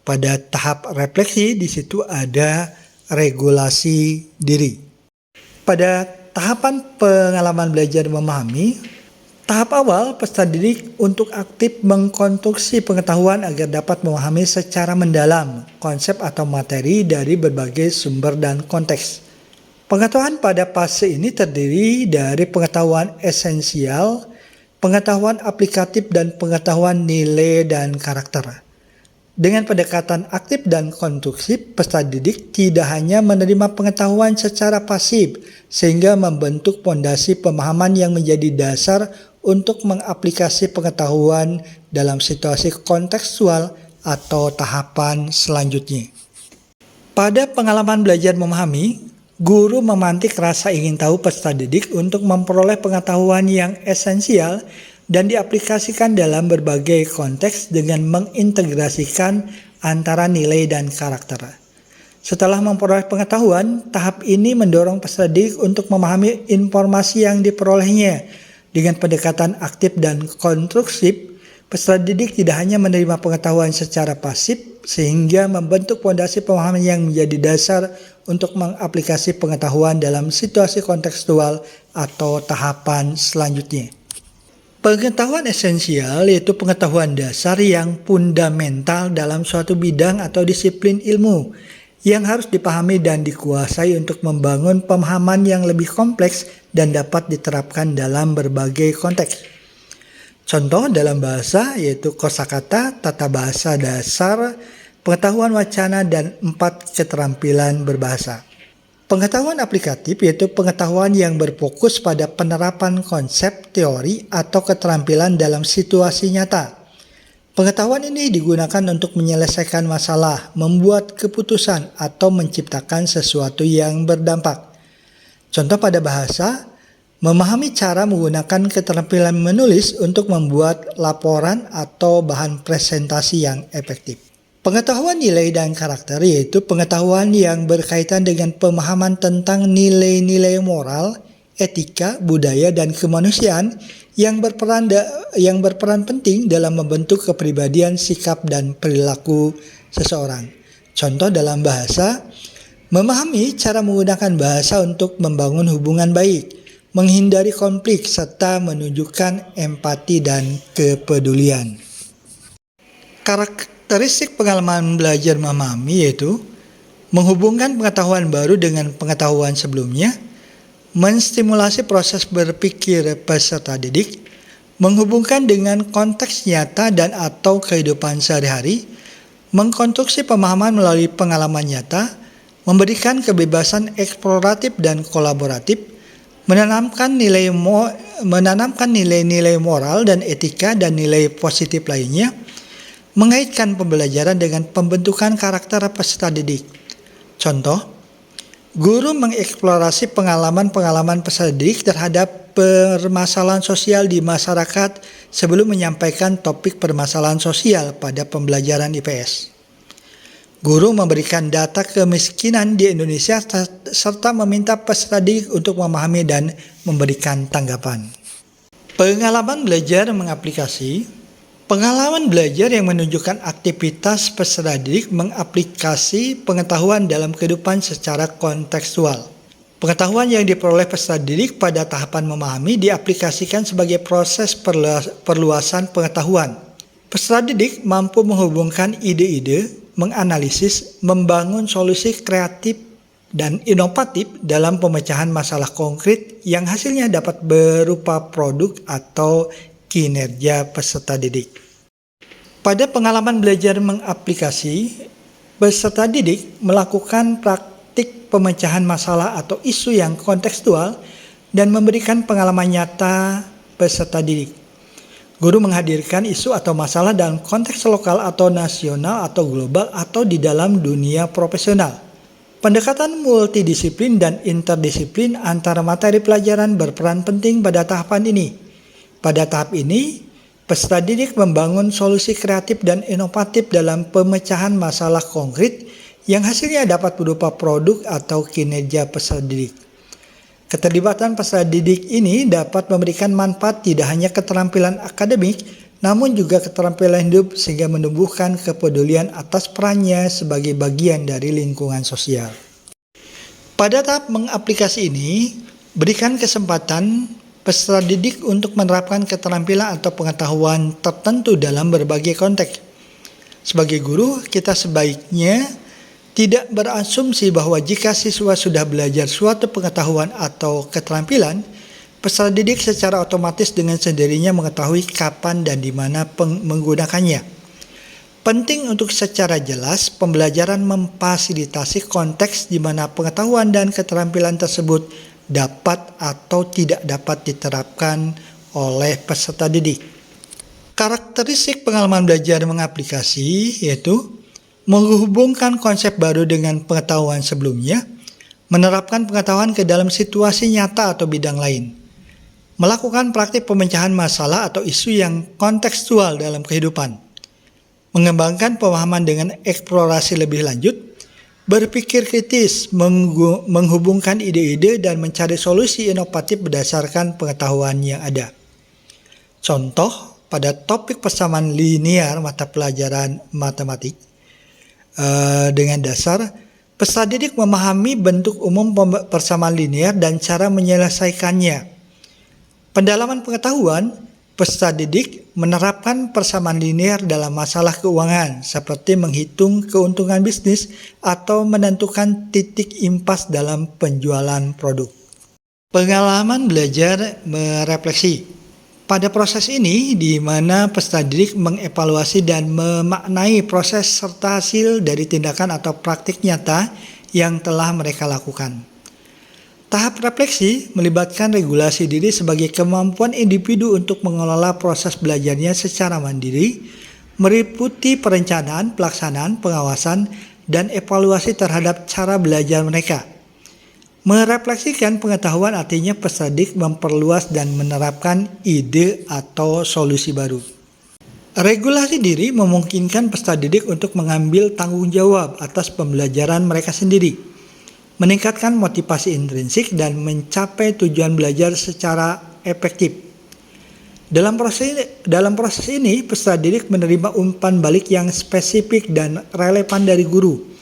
Pada tahap refleksi, di situ ada regulasi diri. Pada tahapan pengalaman belajar memahami, tahap awal peserta didik untuk aktif mengkonstruksi pengetahuan agar dapat memahami secara mendalam konsep atau materi dari berbagai sumber dan konteks. Pengetahuan pada fase ini terdiri dari pengetahuan esensial, pengetahuan aplikatif, dan pengetahuan nilai dan karakter. Dengan pendekatan aktif dan konstruktif, peserta didik tidak hanya menerima pengetahuan secara pasif, sehingga membentuk fondasi pemahaman yang menjadi dasar untuk mengaplikasi pengetahuan dalam situasi kontekstual atau tahapan selanjutnya. Pada pengalaman belajar memahami, guru memantik rasa ingin tahu peserta didik untuk memperoleh pengetahuan yang esensial dan diaplikasikan dalam berbagai konteks dengan mengintegrasikan antara nilai dan karakter. Setelah memperoleh pengetahuan, tahap ini mendorong peserta didik untuk memahami informasi yang diperolehnya. Dengan pendekatan aktif dan konstruktif, peserta didik tidak hanya menerima pengetahuan secara pasif, sehingga membentuk fondasi pemahaman yang menjadi dasar untuk mengaplikasi pengetahuan dalam situasi kontekstual atau tahapan selanjutnya. Pengetahuan esensial yaitu pengetahuan dasar yang fundamental dalam suatu bidang atau disiplin ilmu yang harus dipahami dan dikuasai untuk membangun pemahaman yang lebih kompleks dan dapat diterapkan dalam berbagai konteks. Contoh dalam bahasa yaitu kosakata, tata bahasa dasar, pengetahuan wacana, dan 4 keterampilan berbahasa. Pengetahuan aplikatif yaitu pengetahuan yang berfokus pada penerapan konsep, teori, atau keterampilan dalam situasi nyata. Pengetahuan ini digunakan untuk menyelesaikan masalah, membuat keputusan, atau menciptakan sesuatu yang berdampak. Contoh pada bahasa, memahami cara menggunakan keterampilan menulis untuk membuat laporan atau bahan presentasi yang efektif. Pengetahuan nilai dan karakter yaitu pengetahuan yang berkaitan dengan pemahaman tentang nilai-nilai moral, etika, budaya, dan kemanusiaan yang berperan penting dalam membentuk kepribadian, sikap, dan perilaku seseorang. Contoh dalam bahasa, memahami cara menggunakan bahasa untuk membangun hubungan baik, menghindari konflik, serta menunjukkan empati dan kepedulian. Karakteristik pengalaman belajar memahami yaitu menghubungkan pengetahuan baru dengan pengetahuan sebelumnya, menstimulasi proses berpikir peserta didik, menghubungkan dengan konteks nyata dan atau kehidupan sehari-hari, mengkonstruksi pemahaman melalui pengalaman nyata, memberikan kebebasan eksploratif dan kolaboratif, menanamkan nilai-nilai moral dan etika dan nilai positif lainnya, mengaitkan pembelajaran dengan pembentukan karakter peserta didik. Contoh, guru mengeksplorasi pengalaman-pengalaman peserta didik terhadap permasalahan sosial di masyarakat sebelum menyampaikan topik permasalahan sosial pada pembelajaran IPS. Guru memberikan data kemiskinan di Indonesia serta meminta peserta didik untuk memahami dan memberikan tanggapan. Pengalaman belajar mengaplikasi. Pengalaman belajar yang menunjukkan aktivitas peserta didik mengaplikasi pengetahuan dalam kehidupan secara kontekstual. Pengetahuan yang diperoleh peserta didik pada tahapan memahami diaplikasikan sebagai proses perluasan pengetahuan. Peserta didik mampu menghubungkan ide-ide, menganalisis, membangun solusi kreatif dan inovatif dalam pemecahan masalah konkret yang hasilnya dapat berupa produk atau kinerja peserta didik. Pada pengalaman belajar mengaplikasi, peserta didik melakukan praktik pemecahan masalah atau isu yang kontekstual dan memberikan pengalaman nyata peserta didik. Guru menghadirkan isu atau masalah dalam konteks lokal atau nasional atau global atau di dalam dunia profesional. Pendekatan multidisiplin dan interdisiplin antara materi pelajaran berperan penting pada tahapan ini. Pada tahap ini, peserta didik membangun solusi kreatif dan inovatif dalam pemecahan masalah konkret yang hasilnya dapat berupa produk atau kinerja peserta didik. Keterlibatan peserta didik ini dapat memberikan manfaat tidak hanya keterampilan akademik, namun juga keterampilan hidup sehingga menumbuhkan kepedulian atas perannya sebagai bagian dari lingkungan sosial. Pada tahap mengaplikasi ini, berikan kesempatan peserta didik untuk menerapkan keterampilan atau pengetahuan tertentu dalam berbagai konteks. Sebagai guru, kita sebaiknya tidak berasumsi bahwa jika siswa sudah belajar suatu pengetahuan atau keterampilan, peserta didik secara otomatis dengan sendirinya mengetahui kapan dan di mana menggunakannya. Penting untuk secara jelas pembelajaran memfasilitasi konteks di mana pengetahuan dan keterampilan tersebut dapat atau tidak dapat diterapkan oleh peserta didik. Karakteristik pengalaman belajar mengaplikasi yaitu menghubungkan konsep baru dengan pengetahuan sebelumnya, menerapkan pengetahuan ke dalam situasi nyata atau bidang lain, melakukan praktik pemecahan masalah atau isu yang kontekstual dalam kehidupan, mengembangkan pemahaman dengan eksplorasi lebih lanjut, berpikir kritis, menghubungkan ide-ide dan mencari solusi inovatif berdasarkan pengetahuan yang ada. Contoh pada topik persamaan linear mata pelajaran matematik, dengan dasar peserta didik memahami bentuk umum persamaan linear dan cara menyelesaikannya. Pendalaman pengetahuan Peserta didik menerapkan persamaan linear dalam masalah keuangan, seperti menghitung keuntungan bisnis atau menentukan titik impas dalam penjualan produk. Pengalaman belajar merefleksi. Pada proses ini, di mana peserta didik mengevaluasi dan memaknai proses serta hasil dari tindakan atau praktik nyata yang telah mereka lakukan. Tahap refleksi melibatkan regulasi diri sebagai kemampuan individu untuk mengelola proses belajarnya secara mandiri, meliputi perencanaan, pelaksanaan, pengawasan, dan evaluasi terhadap cara belajar mereka. Merefleksikan pengetahuan artinya peserta didik memperluas dan menerapkan ide atau solusi baru. Regulasi diri memungkinkan peserta didik untuk mengambil tanggung jawab atas pembelajaran mereka sendiri, meningkatkan motivasi intrinsik dan mencapai tujuan belajar secara efektif. Dalam proses ini, peserta didik menerima umpan balik yang spesifik dan relevan dari guru,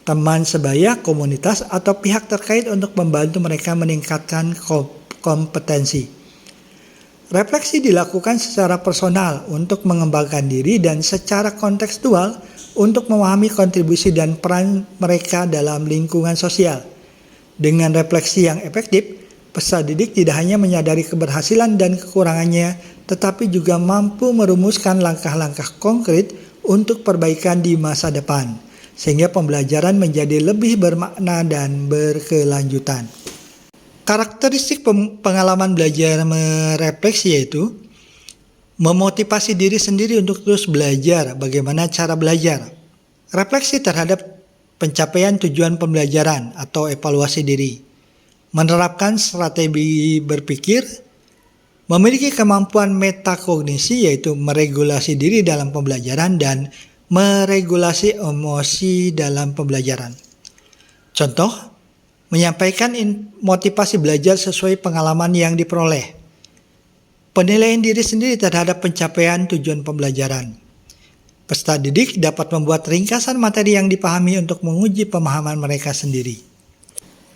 teman sebaya, komunitas, atau pihak terkait untuk membantu mereka meningkatkan kompetensi. Refleksi dilakukan secara personal untuk mengembangkan diri dan secara kontekstual untuk memahami kontribusi dan peran mereka dalam lingkungan sosial. Dengan refleksi yang efektif, peserta didik tidak hanya menyadari keberhasilan dan kekurangannya, tetapi juga mampu merumuskan langkah-langkah konkret untuk perbaikan di masa depan, sehingga pembelajaran menjadi lebih bermakna dan berkelanjutan. Karakteristik pengalaman belajar merefleksi yaitu memotivasi diri sendiri untuk terus belajar bagaimana cara belajar, refleksi terhadap pencapaian tujuan pembelajaran atau evaluasi diri, menerapkan strategi berpikir, memiliki kemampuan metakognisi yaitu meregulasi diri dalam pembelajaran dan meregulasi emosi dalam pembelajaran. Contoh, menyampaikan motivasi belajar sesuai pengalaman yang diperoleh. Penilaian diri sendiri terhadap pencapaian tujuan pembelajaran. Peserta didik dapat membuat ringkasan materi yang dipahami untuk menguji pemahaman mereka sendiri.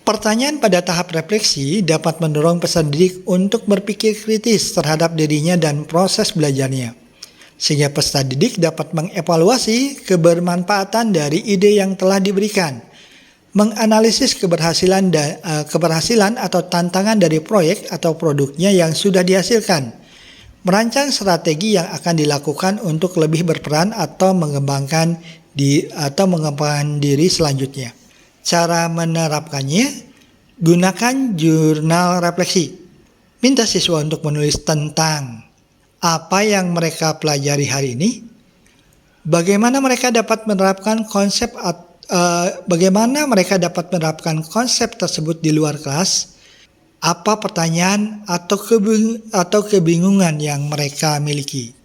Pertanyaan pada tahap refleksi dapat mendorong peserta didik untuk berpikir kritis terhadap dirinya dan proses belajarnya, sehingga peserta didik dapat mengevaluasi kebermanfaatan dari ide yang telah diberikan, menganalisis keberhasilan atau tantangan dari proyek atau produknya yang sudah dihasilkan, merancang strategi yang akan dilakukan untuk lebih berperan atau mengembangkan diri selanjutnya. Cara menerapkannya, gunakan jurnal refleksi. Minta siswa untuk menulis tentang apa yang mereka pelajari hari ini, bagaimana mereka dapat menerapkan konsep tersebut di luar kelas, apa pertanyaan atau kebingungan yang mereka miliki.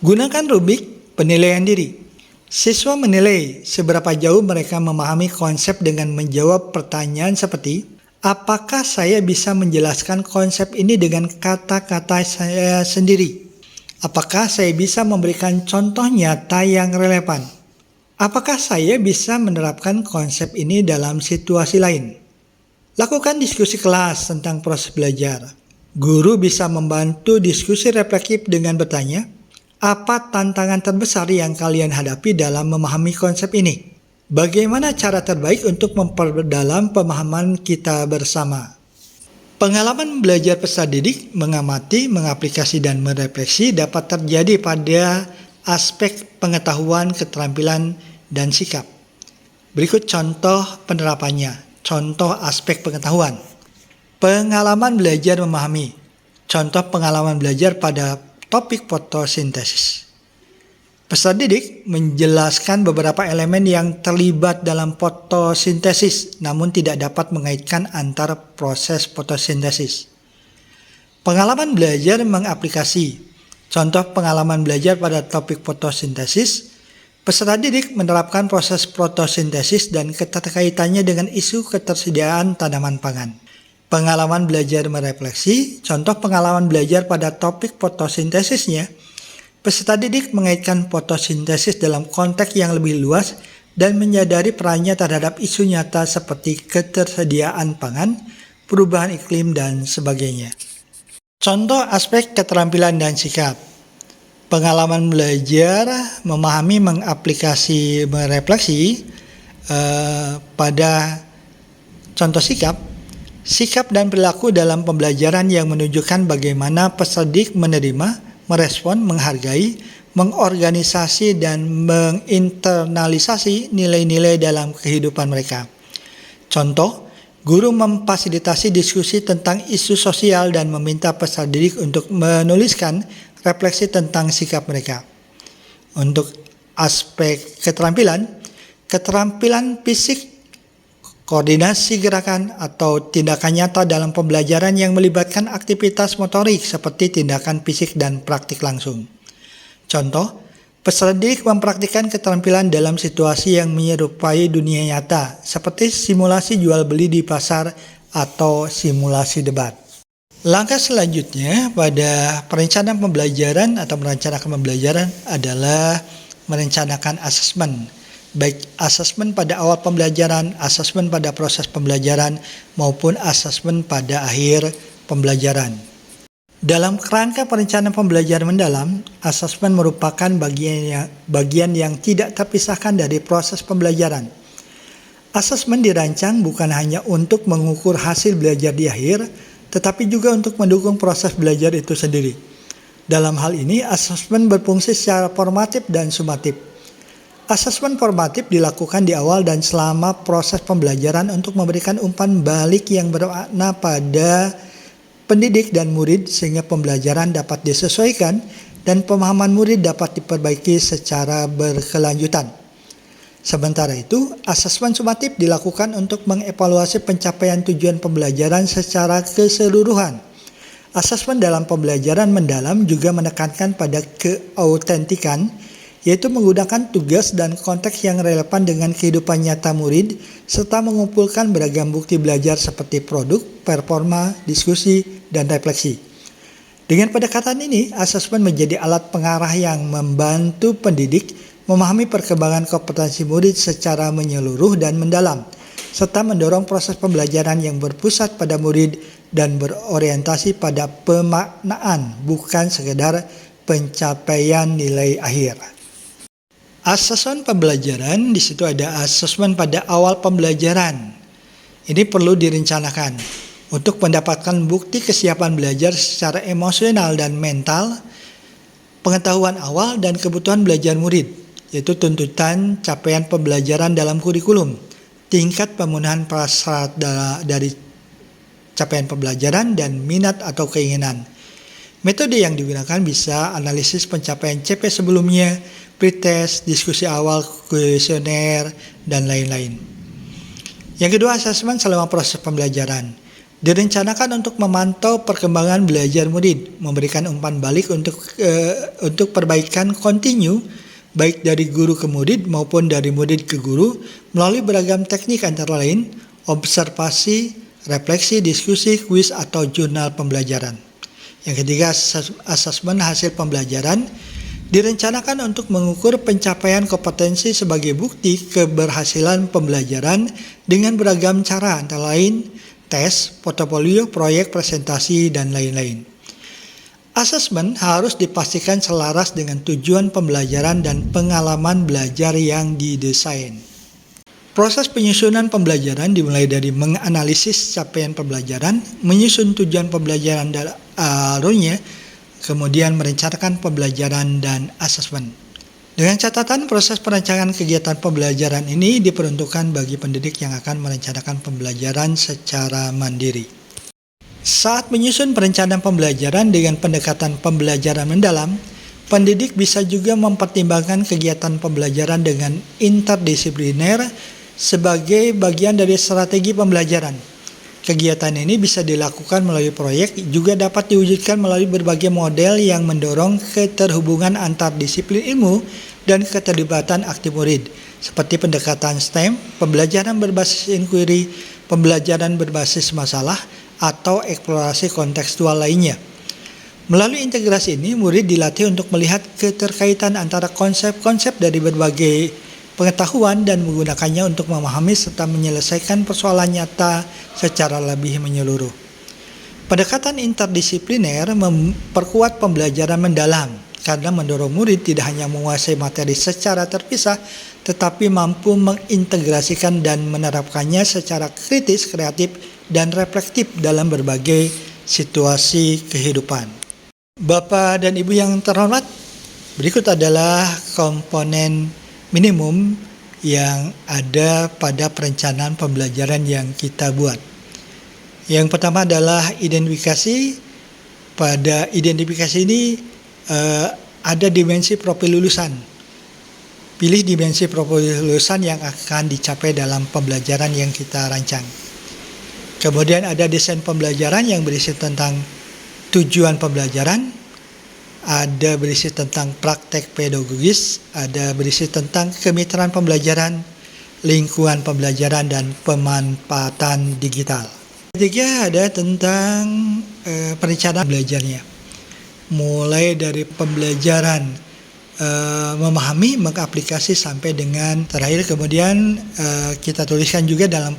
Gunakan rubrik penilaian diri. Siswa menilai seberapa jauh mereka memahami konsep dengan menjawab pertanyaan seperti, apakah saya bisa menjelaskan konsep ini dengan kata-kata saya sendiri? Apakah saya bisa memberikan contoh nyata yang relevan? Apakah saya bisa menerapkan konsep ini dalam situasi lain? Lakukan diskusi kelas tentang proses belajar. Guru bisa membantu diskusi reflektif dengan bertanya, apa tantangan terbesar yang kalian hadapi dalam memahami konsep ini? Bagaimana cara terbaik untuk memperdalam pemahaman kita bersama? Pengalaman belajar peserta didik, mengamati, mengaplikasi, dan merefleksi dapat terjadi pada aspek pengetahuan, keterampilan, dan sikap. Berikut contoh penerapannya. Contoh aspek pengetahuan. Pengalaman belajar memahami. Contoh pengalaman belajar pada topik fotosintesis. Peserta didik menjelaskan beberapa elemen yang terlibat dalam fotosintesis, namun tidak dapat mengaitkan antara proses fotosintesis. Pengalaman belajar mengaplikasi. Contoh pengalaman belajar pada topik fotosintesis. Peserta didik menerapkan proses fotosintesis dan keterkaitannya dengan isu ketersediaan tanaman pangan. Pengalaman belajar merefleksi, contoh pengalaman belajar pada topik fotosintesisnya, peserta didik mengaitkan fotosintesis dalam konteks yang lebih luas dan menyadari perannya terhadap isu nyata seperti ketersediaan pangan, perubahan iklim, dan sebagainya. Contoh aspek keterampilan dan sikap. Pengalaman belajar, memahami, mengaplikasi, merefleksi pada contoh sikap. Sikap dan perilaku dalam pembelajaran yang menunjukkan bagaimana peserta didik menerima, merespon, menghargai, mengorganisasi, dan menginternalisasi nilai-nilai dalam kehidupan mereka. Contoh, guru memfasilitasi diskusi tentang isu sosial dan meminta peserta didik untuk menuliskan refleksi tentang sikap mereka. Untuk aspek keterampilan fisik, koordinasi gerakan atau tindakan nyata dalam pembelajaran yang melibatkan aktivitas motorik seperti tindakan fisik dan praktik langsung. Contoh, peserta didik mempraktikkan keterampilan dalam situasi yang menyerupai dunia nyata, seperti simulasi jual beli di pasar atau simulasi debat. Langkah selanjutnya pada perencanaan pembelajaran atau merencanakan pembelajaran adalah merencanakan asesmen. Baik asesmen pada awal pembelajaran, asesmen pada proses pembelajaran, maupun asesmen pada akhir pembelajaran. Dalam kerangka perencanaan pembelajaran mendalam, asesmen merupakan bagian yang tidak terpisahkan dari proses pembelajaran. Asesmen dirancang bukan hanya untuk mengukur hasil belajar di akhir, tetapi juga untuk mendukung proses belajar itu sendiri. Dalam hal ini, asesmen berfungsi secara formatif dan sumatif. Asesmen formatif dilakukan di awal dan selama proses pembelajaran untuk memberikan umpan balik yang bermakna pada pendidik dan murid sehingga pembelajaran dapat disesuaikan dan pemahaman murid dapat diperbaiki secara berkelanjutan. Sementara itu, asesmen sumatif dilakukan untuk mengevaluasi pencapaian tujuan pembelajaran secara keseluruhan. Asesmen dalam pembelajaran mendalam juga menekankan pada keautentikan, yaitu menggunakan tugas dan konteks yang relevan dengan kehidupan nyata murid, serta mengumpulkan beragam bukti belajar seperti produk, performa, diskusi, dan refleksi. Dengan pendekatan ini, asesmen menjadi alat pengarah yang membantu pendidik memahami perkembangan kompetensi murid secara menyeluruh dan mendalam, serta mendorong proses pembelajaran yang berpusat pada murid dan berorientasi pada pemaknaan, bukan sekedar pencapaian nilai akhir. Asesmen pembelajaran, di situ ada asesmen pada awal pembelajaran. Ini perlu direncanakan untuk mendapatkan bukti kesiapan belajar secara emosional dan mental, pengetahuan awal dan kebutuhan belajar murid, yaitu tuntutan capaian pembelajaran dalam kurikulum, tingkat pemenuhan prasyarat dari capaian pembelajaran, dan minat atau keinginan. Metode yang digunakan bisa analisis pencapaian CP sebelumnya, pretest, diskusi awal, kuesioner, dan lain-lain. Yang kedua, asesmen selama proses pembelajaran. Direncanakan untuk memantau perkembangan belajar murid, memberikan umpan balik untuk perbaikan kontinu, baik dari guru ke murid maupun dari murid ke guru, melalui beragam teknik antara lain, observasi, refleksi, diskusi, kuis, atau jurnal pembelajaran. Yang ketiga, asesmen hasil pembelajaran. Direncanakan untuk mengukur pencapaian kompetensi sebagai bukti keberhasilan pembelajaran dengan beragam cara, antara lain tes, portofolio, proyek, presentasi, dan lain-lain. Asesmen harus dipastikan selaras dengan tujuan pembelajaran dan pengalaman belajar yang didesain. Proses penyusunan pembelajaran dimulai dari menganalisis capaian pembelajaran, menyusun tujuan pembelajaran dan alurnya, kemudian merencanakan pembelajaran dan asesmen. Dengan catatan, proses perencanaan kegiatan pembelajaran ini diperuntukkan bagi pendidik yang akan merencanakan pembelajaran secara mandiri. Saat menyusun perencanaan pembelajaran dengan pendekatan pembelajaran mendalam, pendidik bisa juga mempertimbangkan kegiatan pembelajaran dengan interdisipliner sebagai bagian dari strategi pembelajaran. Kegiatan ini bisa dilakukan melalui proyek, juga dapat diwujudkan melalui berbagai model yang mendorong keterhubungan antar disiplin ilmu dan keterlibatan aktif murid, seperti pendekatan STEM, pembelajaran berbasis inquiry, pembelajaran berbasis masalah, atau eksplorasi kontekstual lainnya. Melalui integrasi ini, murid dilatih untuk melihat keterkaitan antara konsep-konsep dari berbagai pengetahuan dan menggunakannya untuk memahami serta menyelesaikan persoalan nyata secara lebih menyeluruh. Pendekatan interdisipliner memperkuat pembelajaran mendalam karena mendorong murid tidak hanya menguasai materi secara terpisah, tetapi mampu mengintegrasikan dan menerapkannya secara kritis, kreatif, dan reflektif dalam berbagai situasi kehidupan. Bapak dan Ibu yang terhormat, berikut adalah komponen minimum yang ada pada perencanaan pembelajaran yang kita buat. Yang pertama adalah identifikasi. Pada identifikasi ini ada dimensi profil lulusan. Pilih dimensi profil lulusan yang akan dicapai dalam pembelajaran yang kita rancang. Kemudian ada desain pembelajaran yang berisi tentang tujuan pembelajaran, ada berisi tentang praktek pedagogis, ada berisi tentang kemitraan pembelajaran, lingkungan pembelajaran, dan pemanfaatan digital. Ketiga ada tentang perencanaan belajarnya. Mulai dari pembelajaran memahami, mengaplikasi sampai dengan terakhir. Kemudian kita tuliskan juga dalam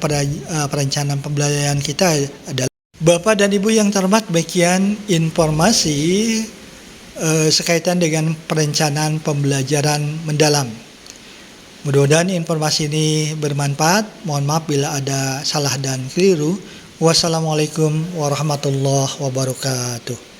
perencanaan pembelajaran kita adalah Bapak dan Ibu yang terhormat, bagian informasi sekaitan dengan perencanaan pembelajaran mendalam. Mudah-mudahan informasi ini bermanfaat. Mohon maaf bila ada salah dan keliru. Wassalamualaikum warahmatullahi wabarakatuh.